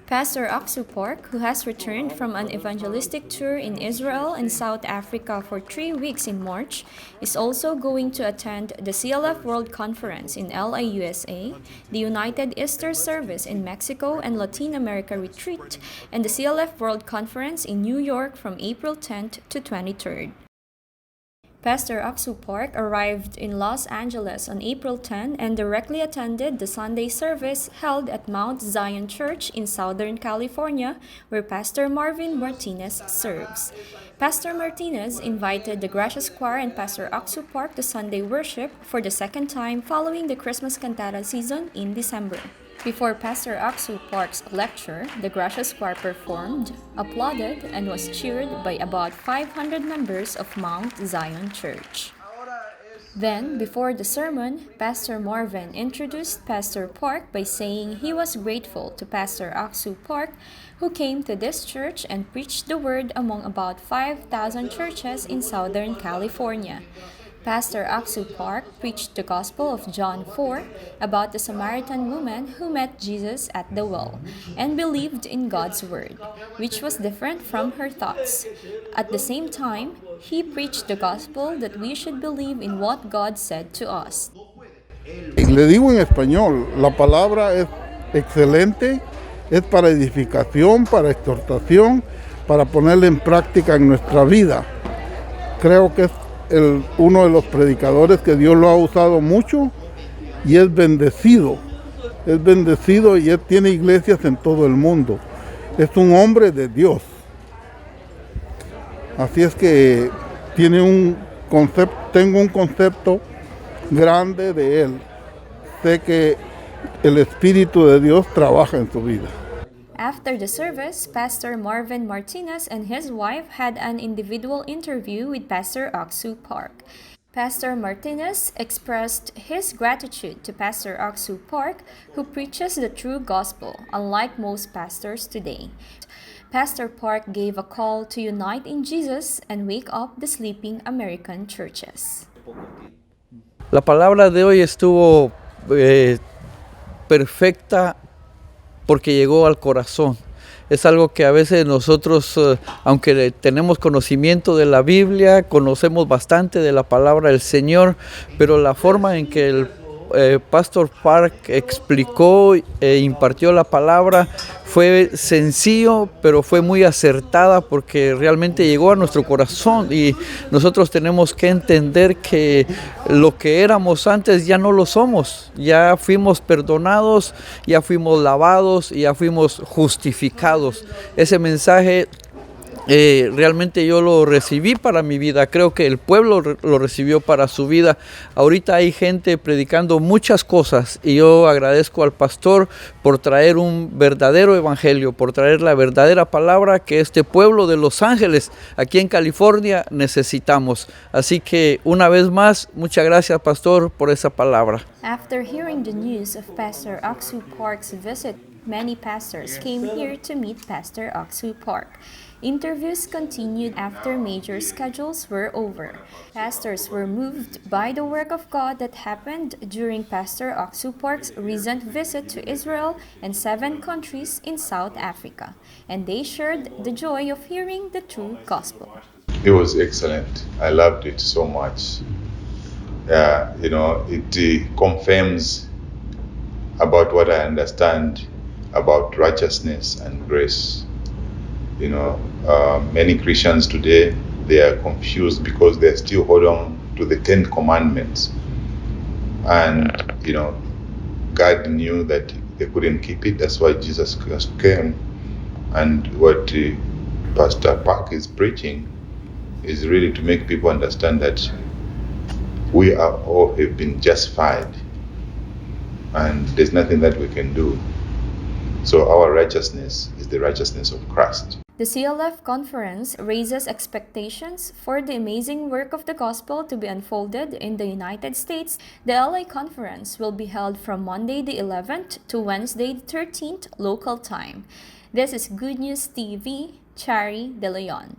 Pastor Ock Soo Park, who has returned from an evangelistic tour in Israel and South Africa for 3 weeks in March, is also going to attend the CLF World Conference in LA, USA, the United Easter Service in Mexico and Latin America Retreat, and the CLF World Conference in New York from April 10th to 23rd. Pastor Ock Soo Park arrived in Los Angeles on April 10 and directly attended the Sunday service held at Mount Zion Church in Southern California, where Pastor Marvin Martinez serves. Pastor Martinez invited the Gracious Choir and Pastor Ock Soo Park to Sunday worship for the second time following the Christmas Cantata season in December. Before Pastor Ock Soo Park's lecture, the Gracious Choir performed, applauded, and was cheered by about 500 members of Mount Zion Church. Then, before the sermon, Pastor Marvin introduced Pastor Park by saying he was grateful to Pastor Ock Soo Park, who came to this church and preached the word among about 5,000 churches in Southern California. Pastor Ock Soo Park preached the Gospel of John 4 about the Samaritan woman who met Jesus at the well and believed in God's word, which was different from her thoughts. At the same time, he preached the gospel that we should believe in what God said to us. Le digo en español, la palabra es excelente, es para edificación, para exhortación, para ponerla en práctica en nuestra vida. Creo que es uno de los predicadores que Dios lo ha usado mucho y es bendecido y él tiene iglesias en todo el mundo. Es un hombre de Dios. Así es que tengo un concepto grande de él. Sé que el Espíritu de Dios trabaja en su vida. After the service, Pastor Marvin Martinez and his wife had an individual interview with Pastor Ock Soo Park. Pastor Martinez expressed his gratitude to Pastor Ock Soo Park, who preaches the true gospel, unlike most pastors today. Pastor Park gave a call to unite in Jesus and wake up the sleeping American churches. La palabra de hoy estuvo perfecta porque llegó al corazón. Es algo que a veces nosotros, aunque tenemos conocimiento de la Biblia, conocemos bastante de la palabra del Señor, pero la forma en que el Pastor Park explicó e impartió la palabra fue sencillo, pero fue muy acertada porque realmente llegó a nuestro corazón y nosotros tenemos que entender que lo que éramos antes ya no lo somos, ya fuimos perdonados, ya fuimos lavados y ya fuimos justificados. Ese mensaje realmente yo lo recibí para mi vida, creo que el pueblo lo recibió para su vida. Ahorita hay gente predicando muchas cosas y yo agradezco al pastor por traer un verdadero evangelio, por traer la verdadera palabra que este pueblo de Los Ángeles, aquí en California, necesitamos. Así que una vez más, muchas gracias, pastor, por esa palabra. After hearing the news of Pastor Ock Soo Park's visit, many pastors came here to meet Pastor Ock Soo Park. Interviews continued after major schedules were over. Pastors were moved by the work of God that happened during Pastor Ock Soo Park's recent visit to Israel and 7 countries in South Africa, and they shared the joy of hearing the true gospel. It was excellent. I loved it so much. It confirms about what I understand about righteousness and grace. Many Christians today, they are confused because they still hold on to the 10 commandments. And, God knew that they couldn't keep it. That's why Jesus came. And what Pastor Park is preaching is really to make people understand that we are all have been justified. And there's nothing that we can do. So our righteousness is the righteousness of Christ. The CLF conference raises expectations for the amazing work of the gospel to be unfolded in the United States. The LA conference will be held from Monday the 11th to Wednesday the 13th local time. This is Good News TV, Chari De Leon.